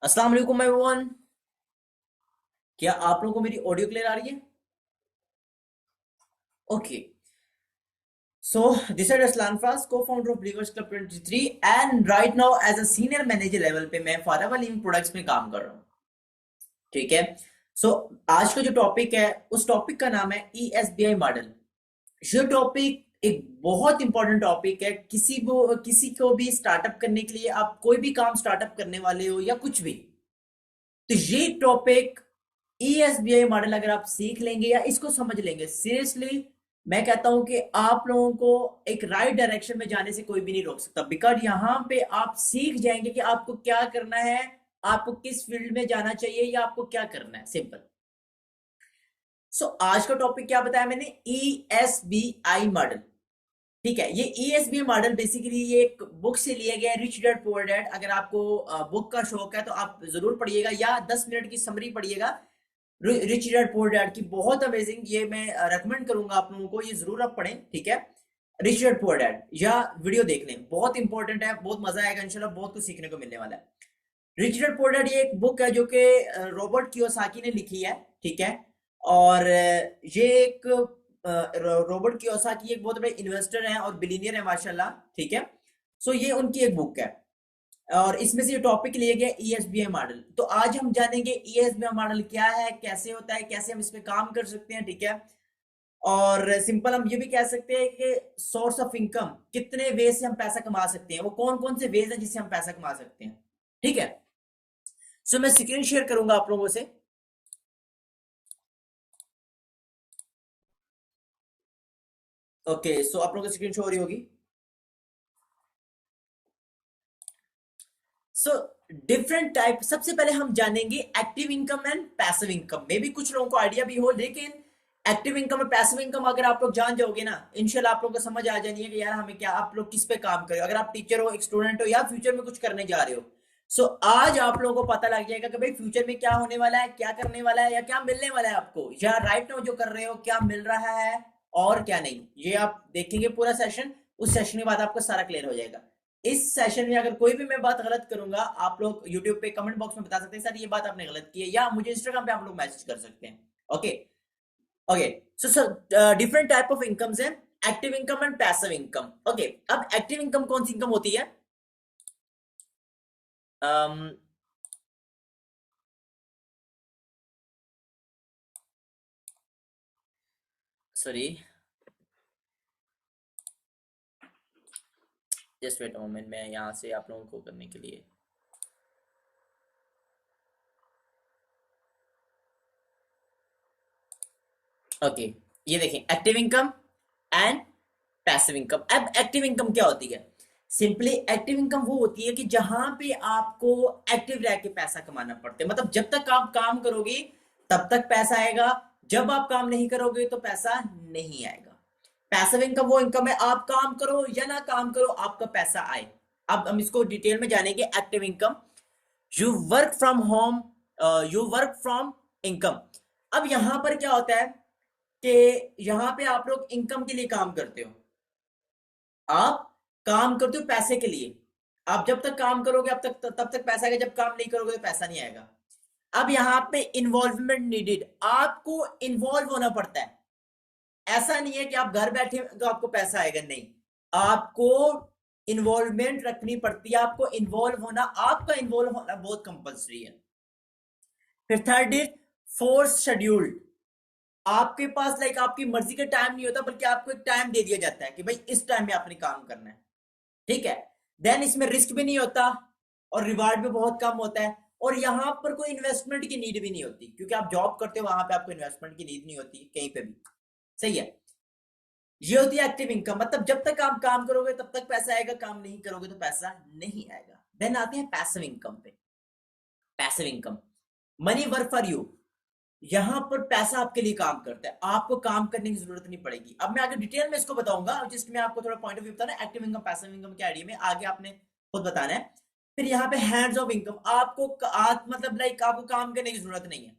अस्सलाम वालेकुम एवरीवन। क्या आप लोगों को मेरी ऑडियो क्लियर आ रही है? Okay. So this is Aslan Faas, co-founder of Believers club 23, and right now as a senior manager level पे मैं फॉरएवर लिविंग प्रोडक्ट्स में काम कर रहा हूँ। ठीक है। सो आज का जो टॉपिक है उस टॉपिक का नाम है ईएसबीआई मॉडल। ये टॉपिक एक बहुत इंपॉर्टेंट टॉपिक है। किसी को भी स्टार्टअप करने के लिए, आप कोई भी काम स्टार्टअप करने वाले हो या कुछ भी, तो ये टॉपिक ईएसबीआई मॉडल अगर आप सीख लेंगे या इसको समझ लेंगे, सीरियसली मैं कहता हूं कि आप लोगों को एक राइट डायरेक्शन में जाने से कोई भी नहीं रोक सकता। बिकॉज यहां पे आप सीख जाएंगे कि आपको क्या करना है, आपको किस फील्ड में जाना चाहिए या आपको क्या करना है, सिंपल। सो आज का टॉपिक क्या बताया मैंने? ESBI model. ठीक है। ये ईएसबी मॉडल बेसिकली ये एक बुक से लिया गया है, रिच डैड पुअर डैड। अगर आपको बुक का शौक है तो आप जरूर पढ़िएगा या 10 मिनट की समरी पढ़िएगा रिच डैड पुअर डैड की। बहुत अमेजिंग, ये मैं रेकमेंड करूंगा आप लोगों को, ये जरूर आप पढ़ें। ठीक है। रिच डैड पुअर डैड या वीडियो देख लें, बहुत इंपॉर्टेंट है, बहुत मजा आएगा इंशाल्लाह, बहुत कुछ सीखने को मिलने वाला है। रिच डैड पुअर डैड ये एक बुक है जो कि रॉबर्ट कियोसाकी ने लिखी है। ठीक है। और ये एक रॉबर्ट कियोसाकी एक बहुत बड़े इन्वेस्टर हैं और बिलीनियर है माशाल्लाह। ठीक है। सो ये उनकी एक बुक है और इसमें से ये टॉपिक लिया गया ईएसबीआई मॉडल। तो आज हम जानेंगे ईएसबीआई मॉडल क्या है, कैसे होता है, कैसे हम इस पे काम कर सकते हैं। ठीक है। और सिंपल हम ये भी कह सकते हैं कि सोर्स ऑफ इनकम, कितने वे से हम पैसा कमा सकते हैं, वो कौन कौन से वेज हैं जिससे हम पैसा कमा सकते हैं। ठीक है। सो मैं स्क्रीन शेयर करूंगा आप लोगों से। ओके। सो आप लोगों को स्क्रीन शो हो रही होगी। सो डिफरेंट टाइप, सबसे पहले हम जानेंगे active income and passive income. मे भी कुछ लोगों को आइडिया भी हो, लेकिन एक्टिव इनकम और पैसिव इनकम अगर आप लोग जान जाओगे ना, इंशाल्लाह आप लोगों को समझ आ जानी है कि यार हमें क्या, आप लोग किस पे काम करें। अगर आप टीचर हो, एक स्टूडेंट हो या फ्यूचर में कुछ करने जा रहे हो, सो आज आप लोगों को पता लग जाएगा कि भाई फ्यूचर में क्या होने वाला है, क्या करने वाला है या क्या मिलने वाला है आपको, या राइट नाउ जो कर रहे हो क्या मिल रहा है और क्या नहीं। ये आप देखेंगे पूरा सेशन, उस सेशन के बाद आपको सारा क्लियर हो जाएगा। इस सेशन में अगर कोई भी मैं बात गलत करूंगा, आप लोग यूट्यूब पे कमेंट बॉक्स में बता सकते हैं सर ये बात आपने गलत की है, या मुझे इंस्टाग्राम पे आप लोग मैसेज कर सकते हैं। Okay. Okay. So different type of incomes हैं, active income and passive income. Okay. अब एक्टिव इनकम कौन सी इनकम होती है? Sorry, just wait a moment, मैं यहाँ से आप लोगों को करने के लिए। ओके। ये देखें, active income and passive income. अब एक्टिव इनकम क्या होती है? सिंपली एक्टिव इनकम वो होती है कि जहां पे आपको एक्टिव रह के पैसा कमाना पड़ता है, मतलब जब तक आप काम करोगे तब तक पैसा आएगा, जब आप काम नहीं करोगे तो पैसा नहीं आएगा। पैसिव इनकम वो इनकम है, आप काम करो या ना काम करो आपका पैसा आए। अब हम इसको डिटेल में जानेंगे। Active income, you work from home, you work from income. अब यहां पर क्या होता है कि यहां पे आप लोग इनकम के लिए काम करते हो, आप काम करते हो पैसे के लिए। आप जब तक काम करोगे अब तक तब तक पैसा आएगा, जब काम नहीं करोगे तो पैसा नहीं आएगा। अब यहां पे इन्वॉल्वमेंट नीडेड, आपको इन्वॉल्व होना पड़ता है। ऐसा नहीं है कि आप घर बैठे तो आपको पैसा आएगा, नहीं, आपको इन्वॉल्वमेंट रखनी पड़ती है, आपको इन्वॉल्व होना, आपका इन्वॉल्व होना बहुत कंपल्सरी है। फिर थर्ड इज फोर्स शेड्यूल्ड, आपके पास लाइक आपकी मर्जी का टाइम नहीं होता, बल्कि आपको एक टाइम दे दिया जाता है कि भाई इस टाइम में आपने काम करना है। ठीक है। देन इसमें रिस्क भी नहीं होता और रिवार्ड भी बहुत कम होता है, और यहां पर कोई इन्वेस्टमेंट की नीड भी नहीं होती, क्योंकि आप जॉब करते हो वहां पे आपको इन्वेस्टमेंट की नीड नहीं होती कहीं पे भी। सही है। ये होती है एक्टिव इनकम, मतलब जब तक आप काम करोगे तब तक पैसा आएगा, काम नहीं करोगे तो पैसा नहीं आएगा। देन आते हैं पैसिव इनकम पे। Passive income, money work for you, यहां पर पैसा आपके लिए काम करता है, आपको काम करने की जरूरत नहीं पड़ेगी। अब मैं आगे डिटेल में इसको बताऊंगा, जस्ट मैं आपको थोड़ा पॉइंट ऑफ व्यू बताना एक्टिव इनकम पैसिव इनकम के आइडिया में, आगे आपने खुद बताना है। फिर यहाँ पे हैंड्स ऑफ इनकम, आपको मतलब लाइक आपको काम करने की जरूरत नहीं है।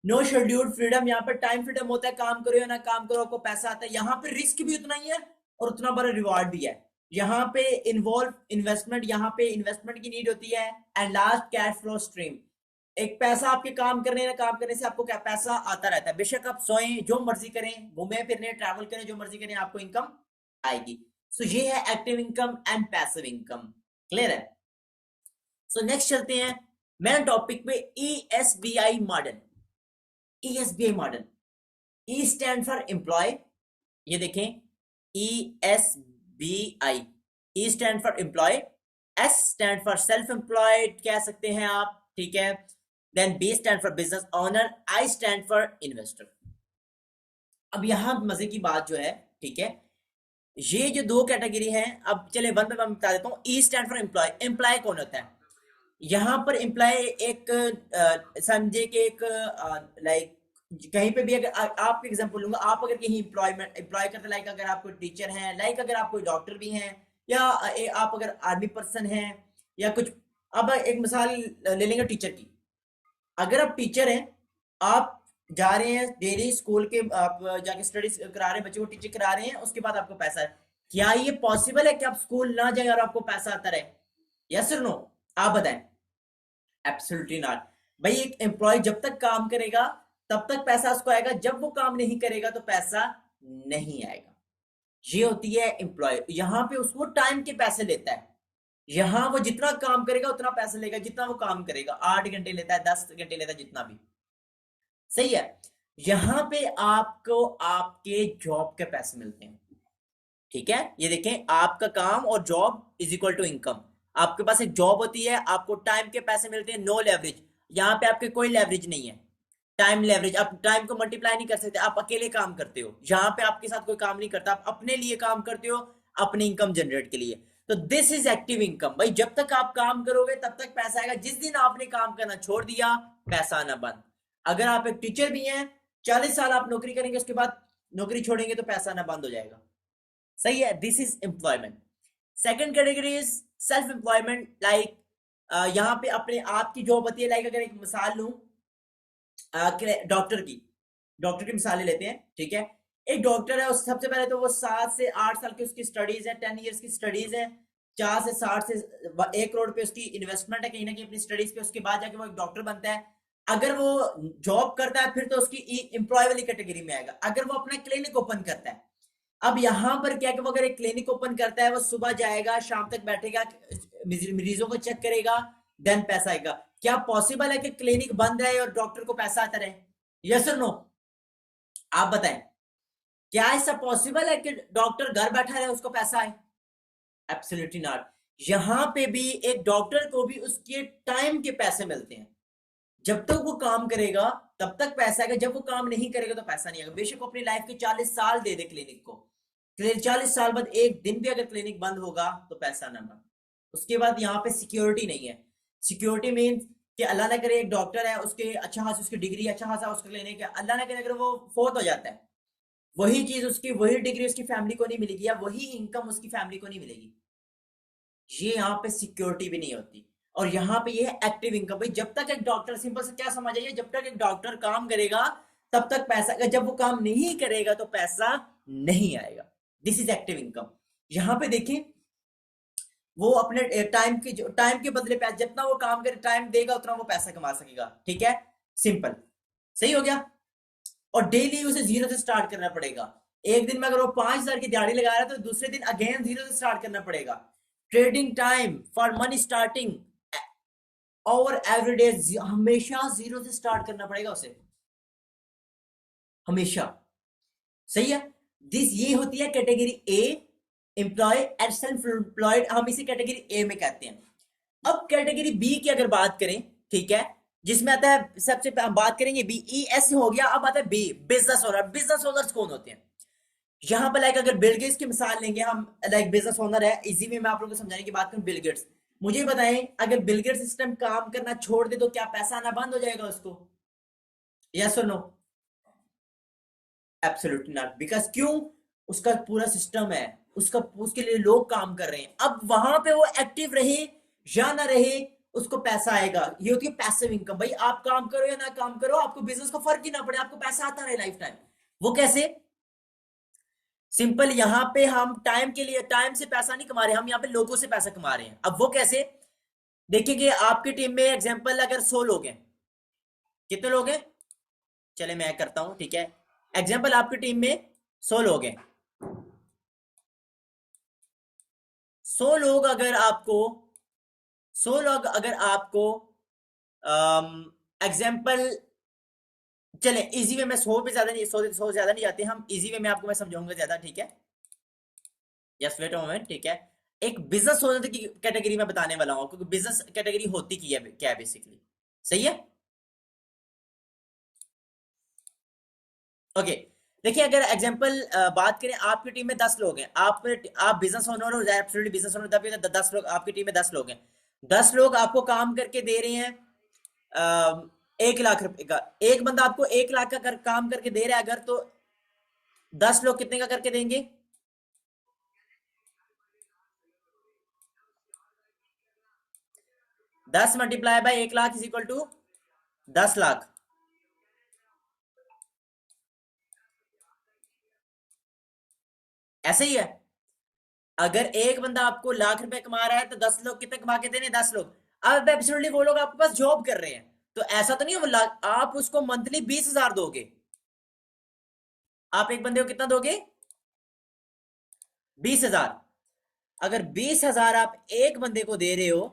नो शेड्यूल्ड फ्रीडम, यहाँ पर टाइम फ्रीडम होता है, काम करो या ना काम करो आपको पैसा आता है। यहाँ पे रिस्क भी उतना ही है और उतना बड़ा रिवार्ड भी है। यहाँ पे इन्वॉल्व इन्वेस्टमेंट, यहाँ पे इन्वेस्टमेंट की नीड होती है। And last cash flow stream, एक पैसा आपके काम करने ना, काम करने से आपको क्या पैसा आता रहता है, बेशक आप सोएं, जो मर्जी करें, घूमें फिरने, ट्रैवल करें, जो मर्जी करें, आपको इनकम आएगी। सो ये है active income and passive income. Clear है? सो नेक्स्ट चलते हैं मेन टॉपिक पे, ESBI model. ESBI model, E stand for employ, ये देखें, ESBI, E stand for employ, S stand for self employed कह सकते हैं आप, ठीक है। Then B stand for business owner, I stand for investor. अब यहां मजे की बात जो है, ठीक है, ये जो दो कैटेगरी है, अब चले वन बाय वन बता देता हूँ। E stand for employ, employ कौन होता है? यहाँ पर एम्प्लॉय एक समझे कि एक लाइक कहीं पे भी, अगर आप एग्जांपल लूंगा, आप अगर कहीं एम्प्लॉय करते, लाइक अगर आप कोई टीचर हैं, लाइक अगर आप कोई डॉक्टर भी हैं, या आप अगर आर्मी पर्सन हैं या कुछ। अब एक मिसाल ले लेंगे टीचर की। अगर आप टीचर हैं, आप जा रहे हैं डेली स्कूल के, आप जाके स्टडीज करा रहे हैं, बच्चों को टीचिंग करा रहे हैं, उसके बाद आपको पैसा है। क्या ये पॉसिबल है कि आप स्कूल ना जाए और आपको पैसा आता रहे? यस और नो? आप बताएं। Absolutely not. भाई एक एम्प्लॉय जब तक काम करेगा तब तक पैसा उसको आएगा, जब वो काम नहीं करेगा तो पैसा नहीं आएगा। ये होती है एम्प्लॉय। यहां पे उसको टाइम के पैसे लेता है, यहां वो जितना काम करेगा उतना पैसा लेगा, जितना वो काम करेगा, 8 घंटे लेता है, 10 घंटे लेता है, जितना भी। सही है। यहां पे आपको आपके जॉब के पैसे मिलते हैं, ठीक है। ये देखें, आपका काम और job is equal to income. आपके पास एक जॉब होती है, आपको टाइम के पैसे मिलते हैं, नो लेवरेज। यहां पे आपके कोई लेवरेज नहीं है। टाइम लेवरेज, आप टाइम को मल्टीप्लाई नहीं कर सकते, आप अकेले काम करते हो। यहां पे आपके साथ कोई काम नहीं करता, आप अपने लिए काम करते हो, अपने इनकम जनरेट के लिए। तो दिस इज एक्टिव इनकम। भाई जब तक आप काम करोगे तब तक पैसा आएगा, जिस दिन आपने काम करना छोड़ दिया, पैसा आना बंद। अगर आप एक टीचर भी हैं, 40 साल आप नौकरी करेंगे, उसके बाद नौकरी छोड़ेंगे तो पैसा आना बंद हो जाएगा। सही है। This is employment. Second category is self employment. Like यहाँ पे अपने आप की जॉब होती है। लाइक अगर एक मिसाल लूं डॉक्टर की, डॉक्टर की मिसाल लेते हैं, ठीक है। एक डॉक्टर है, उस सबसे पहले तो वो 7 से 8 साल की उसकी स्टडीज है, 10 ईयर्स की स्टडीज है, 4 से 60 से 1 करोड़ पे उसकी इन्वेस्टमेंट है कहीं ना कहीं अपनी स्टडीज पे। उसके बाद जाके वो एक डॉक्टर बनता है। अगर वो जॉब करता है फिर तो उसकी एम्प्लॉय वाली कैटेगरी में आएगा। अगर वो अपना क्लिनिक ओपन करता है, अब यहां पर क्या कि वो अगर एक क्लिनिक ओपन करता है, वो सुबह जाएगा, शाम तक बैठेगा, मरीजों को चेक करेगा, देन पैसा आएगा। क्या पॉसिबल है कि क्लिनिक बंद रहे और डॉक्टर को पैसा आता रहे? यस और नो? आप बताएं, क्या ऐसा पॉसिबल है कि डॉक्टर घर बैठा रहे, उसको पैसा आए? Absolutely not. यहां पे भी एक डॉक्टर को भी उसके टाइम के पैसे मिलते हैं। जब तक वो काम करेगा तब तक पैसा आएगा, जब वो काम नहीं करेगा तो पैसा नहीं आएगा। बेशक अपनी लाइफ के 40 साल दे दे क्लिनिक को, 40 साल बाद एक दिन भी अगर क्लिनिक बंद होगा तो पैसा ना बंद। उसके बाद यहाँ पे सिक्योरिटी नहीं है। सिक्योरिटी मीन्स कि अल्लाह ना करे एक डॉक्टर है, उसके अच्छा खासा उसकी डिग्री, अच्छा खासा उसका क्लिनिक है, अल्लाह ना करे अगर वो फोत हो जाता है, वही चीज उसकी, वही डिग्री उसकी फैमिली को नहीं मिलेगी, या वही इनकम उसकी फैमिली को नहीं मिलेगी। ये यहाँ पे सिक्योरिटी भी नहीं होती। और यहाँ पे ये है एक्टिव इनकम। भाई जब तक एक डॉक्टर, सिंपल से क्या समझ आइए, जब तक एक डॉक्टर काम करेगा तब तक पैसा आएगा, जब वो काम नहीं करेगा तो पैसा नहीं आएगा। This is active income. यहाँ पे देखिए, वो अपने टाइम के बदले पैसा, जितना वो काम करे टाइम देगा उतना वो पैसा कमा सकेगा, ठीक है। सिंपल, सही हो गया। और डेली उसे जीरो से स्टार्ट करना पड़ेगा। एक दिन में अगर वो 5,000 की दिहाड़ी लगा रहा है तो दूसरे दिन अगेन जीरो से स्टार्ट करना पड़ेगा। Trading time for money starting और एवरीडे, हमेशा जीरो से स्टार्ट करना पड़ेगा उसे, हमेशा। सही है। दिस ये होती है category A, employ and self employed, हम इसी कैटेगरी ए में कहते हैं। अब कैटेगरी बी की अगर बात करें, ठीक है, जिसमें आता है, सबसे हम बात करेंगे बी, ई एस हो गया। अब आता है B, business owner. Business owners कौन होते हैं? यहां पर लाइक अगर बिल गेट्स की मिसाल लेंगे हम, लाइक बिजनेस ओनर है, इजी वे में आप लोगों को समझाने की बात करूं, बिल गेट्स। मुझे बताएं, अगर बिल गेट्स सिस्टम काम करना छोड़ दे तो क्या पैसा आना बंद हो जाएगा उसको? यस और नो? Absolutely not. बिकॉज क्यों? उसका पूरा सिस्टम है, उसका, उसके लिए लोग काम कर रहे हैं। अब वहां पे वो एक्टिव रहे या ना रहे, उसको पैसा आएगा। ये होती है पैसिव इनकम। भाई आप काम करो या ना काम करो, आपको बिजनेस का फर्क ही ना पड़े, आपको पैसा आता रहे लाइफ टाइम। वो कैसे? सिंपल, यहां पे हम टाइम के लिए, टाइम से पैसा नहीं कमा रहे, हम यहाँ पे लोगों से पैसा कमा रहे हैं। अब वो कैसे? देखिए कि आपकी टीम में एग्जांपल अगर 100 लोग हैं, कितने लोग हैं? चले मैं करता हूं, ठीक है। एग्जांपल आपकी टीम में 100 लोग हैं। 100 लोग अगर आपको 100 लोग अगर आपको एग्जाम्पल, चले इजी वे में, 100 पे ज्यादा नहीं, 100 ज्यादा नहीं जाते हम, इजी वे में आपको मैं समझाऊंगा ज्यादा, ठीक है। यस वेट अ मोमेंट, ठीक है। एक बिजनेस ओनर की कैटेगरी में बताने वाला हूं, क्योंकि बिजनेस कैटेगरी होती क्या है बेसिकली। सही है, ओके। देखिए अगर एग्जांपल बात करें, आपकी टीम में 10 लोग हैं, आप बिजनेस ओनर हो, एब्सोल्युटली बिजनेस ओनर, तभी 10 लोग आपकी टीम में, 10 लोग हैं। 10 लोग आपको काम करके दे रहे हैं 1 लाख रुपए का। एक बंदा आपको 1 लाख का काम करके दे रहा है अगर, तो 10 लोग कितने का करके देंगे? 10 multiply by 1 lakh is equal to 10 lakh. ऐसे ही है। अगर एक बंदा आपको लाख रुपए कमा रहा है, तो 10 लोग कितने कमा के देने? 10 लोग। अब एब्सोल्युटली वो लोग आपके पास जॉब कर रहे हैं, तो ऐसा तो नहीं है वो आप उसको मंथली 20,000 दोगे। आप एक बंदे को कितना दोगे? 20,000। अगर 20,000 आप एक बंदे को दे रहे हो,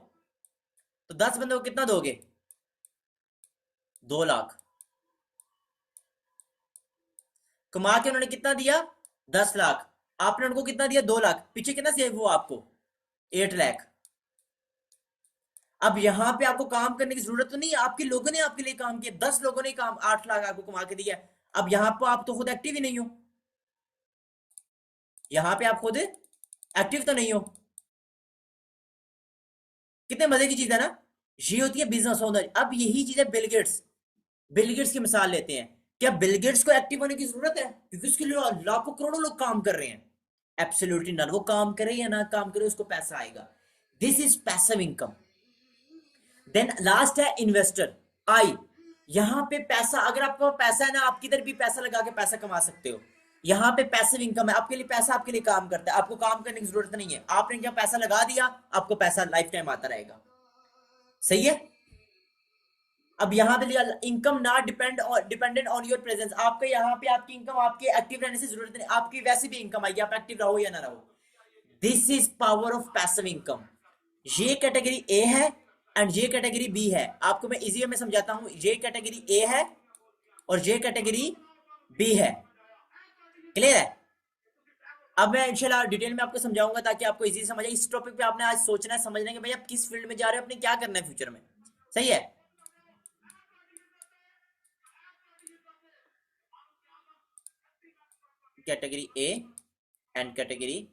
तो 10 बंदे को कितना दोगे? 2 लाख। कमा के उन्होंने कितना दिया? 10 लाख। आपने उनको कितना दिया? 2 लाख। पीछे कितना सेव हुआ आपको? 8 लाख। अब यहां पे आपको काम करने की जरूरत तो नहीं है, आपके लोगों ने आपके लिए काम किया, 10 लोगों ने काम, 8 लाख आपको कमा के दिया। अब यहां पर आप तो खुद एक्टिव ही नहीं हो, यहां पे आप खुद एक्टिव तो नहीं हो। कितने मजे की चीज है ना। ये होती है बिजनेस ओनर। अब यही चीज है बिल गेट्स। बिल गेट्स की मिसाल लेते हैं। क्या बिल गेट्स को एक्टिव होने की जरूरत है? क्योंकि उसके लिए लाखों करोड़ों लोग काम कर रहे हैं। Absolutely not. वो काम करे या ना काम करे, उसको पैसा आएगा। This is passive income. Then last है इन्वेस्टर, आई। यहां पे पैसा, अगर आपका पैसा है ना, आप किधर भी पैसा लगा के पैसा कमा सकते हो। यहां पे पैसिव इनकम है, आपके लिए पैसा आपके लिए काम करता है, आपको काम करने की जरूरत नहीं है। आपने जब पैसा लगा दिया, आपको पैसा लाइफ टाइम आता रहेगा। सही है। अब यहाँ पे लिया income not dependent on your presence. आपके यहाँ पे आपकी इनकम आपके एक्टिव रहने से जरूरत नहीं, आपकी वैसे भी इनकम आएगी, आप एक्टिव रहो या ना रहो। This is power of passive income. ये कैटेगरी ए है एंड ये कैटेगरी बी है। आपको मैं इजी वे में समझाता हूं। ये कैटेगरी ए है और ये कैटेगरी बी है। क्लियर है? अब मैं इंशाल्लाह डिटेल में आपको समझाऊंगा, ताकि आपको इजी समझ आए। इस टॉपिक पे आपने आज सोचना है, समझना है कि भाई आप किस फील्ड में जा रहे हो, आपने क्या करना है फ्यूचर में। सही है। Category A and category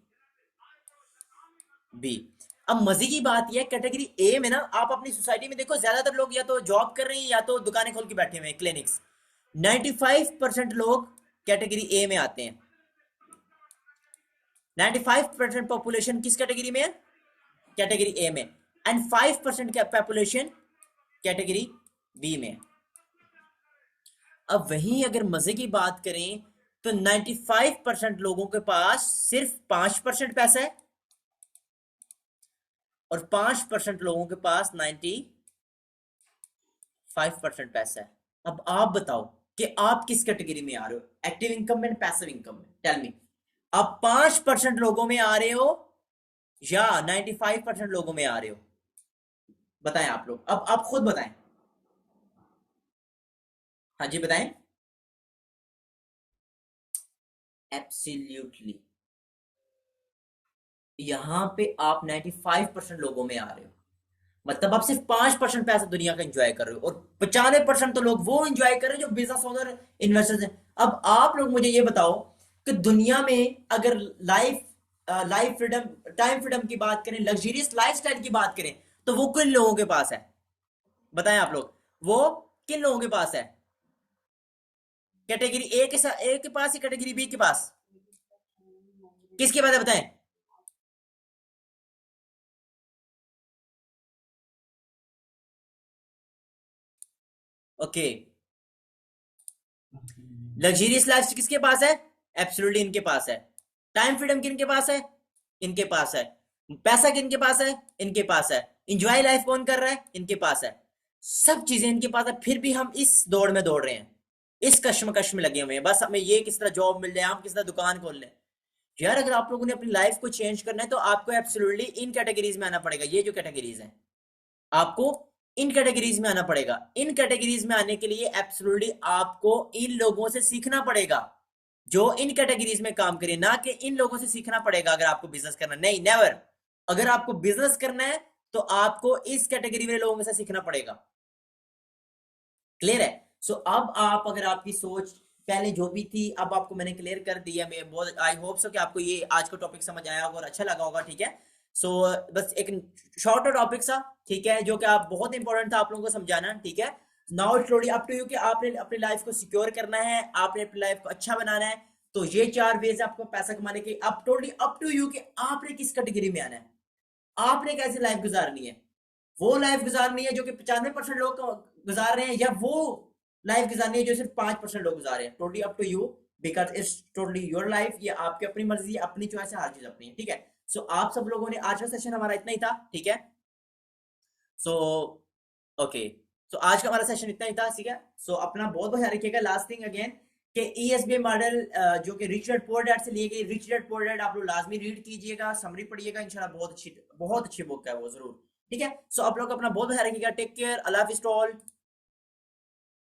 B. अब मजे की बात यह है, कैटेगरी ए में ना, आप अपनी सोसाइटी में देखो, ज्यादातर लोग या तो जॉब कर रहे हैं या तो दुकानें खोल के बैठे हुए हैं, क्लिनिक्स। 95% लोग कैटेगरी ए में आते हैं। 95% पॉपुलेशन किस कैटेगरी में है? कैटेगरी ए में। एंड 5% पॉपुलेशन कैटेगरी बी में। अब वहीं अगर मजे की बात करें, तो 95% लोगों के पास सिर्फ 5% पैसा है, और 5% लोगों के पास 95% पैसा है। अब आप बताओ कि आप किस कैटेगरी में आ रहे हो, एक्टिव इनकम में, पैसिव इनकम में? Tell me. आप 5% लोगों में आ रहे हो या 95% लोगों में आ रहे हो? बताएं आप लोग, अब आप खुद बताएं। हाँ जी बताएं। एब्सोल्युटली। यहां पे आप 95% लोगों में आ रहे हो, मतलब आप सिर्फ 5% पैसा दुनिया का एंजॉय कर रहे हो, और 95% तो लोग वो एंजॉय कर रहे हैं जो बिजनेस ओनर, इन्वेस्टर्स हैं। अब आप लोग मुझे ये बताओ कि दुनिया में अगर life life freedom, time freedom की बात करें, लग्जरियस लाइफस्टाइल की बात करें, तो वो किन लोगों के पास है? बताएं आप लोग, वो किन लोगों के पास है? कैटेगरी ए के साथ, ए के पास या कैटेगरी बी के पास? किसके पास है बताएं। ओके। लग्जरियस लाइफ किसके पास है? एब्सोल्युटली इनके पास है। टाइम फ्रीडम किनके पास है? इनके पास है। पैसा किनके पास है? इनके पास है। इंजॉय लाइफ कौन कर रहा है? इनके पास है। सब चीजें इनके पास है, फिर भी हम इस दौड़ में दौड़ रहे हैं, इस कश्मकश में लगे हुए हैं, बस हमें ये किस तरह जॉब मिल जाए, हम किस तरह दुकान खोल लें। यार अगर आप लोगों ने अपनी लाइफ को चेंज करना है तो आपको एब्सोल्युटली इन कैटेगरीज में आना पड़ेगा। ये जो कैटेगरीज हैं, आपको इन कैटेगरीज में आना पड़ेगा। इन कैटेगरीज में आने के लिए एब्सोल्युटली आपको इन लोगों से सीखना पड़ेगा जो इन कैटेगरीज में काम करें, ना कि इन लोगों से सीखना पड़ेगा अगर आपको बिजनेस करना। नहीं, नेवर। अगर आपको बिजनेस करना है तो आपको इस कैटेगरी वाले लोगों से सीखना पड़ेगा। क्लियर है? सो अब आप, अगर आपकी सोच पहले जो भी थी, अब आपको मैंने क्लियर कर दिया। मैं बहुत आई होप सो कि आपको ये आज का टॉपिक समझ आया होगा और अच्छा लगा होगा। ठीक है? सो बस एक शॉर्ट टॉपिक सा, ठीक है, जो कि आप बहुत इंपॉर्टेंट था आप लोगों को समझाना। ठीक है? Now it's totally up to you कि आपने अपनी लाइफ को सिक्योर करना है, आपने अपनी लाइफ को अच्छा बनाना है। तो ये 4 वेज है आपको पैसा कमाने के। अब टोटली अप टू यू कि आपने किस कैटेगरी में आना है, आपने कैसी लाइफ गुजारनी है। वो लाइफ गुजारनी है जो कि 95% लोग गुजार रहे हैं, या वो लाइफ गुजारनी है जो सिर्फ 5% लोग गुजार रहे हैं। Totally up to you, because it's totally your life. ये आपकी अपनी मर्जी, अपनी चॉइस है, हर चीज अपनी है। ठीक है? सो आप सब लोगों ने, आज का सेशन हमारा इतना ही था। ठीक है? सो ओके, तो आज का हमारा सेशन इतना ही था। ठीक है? सो अपना बहुत बहुत ध्यान रखिएगा। लास्ट थिंग अगेन कि ईएसबी मॉडल जो कि रिच डैड पुअर डैड से लिए गए, रिच डैड पुअर डैड आप लोग लाजमी रीड कीजिएगा, समरी पढ़िएगा, इंशाल्लाह बहुत अच्छी बुक है वो, जरूर। ठीक है? सो आप लोग अपना बहुत ध्यान रखिएगा। टेक केयर, अल्लाह हाफिज़ टू ऑल।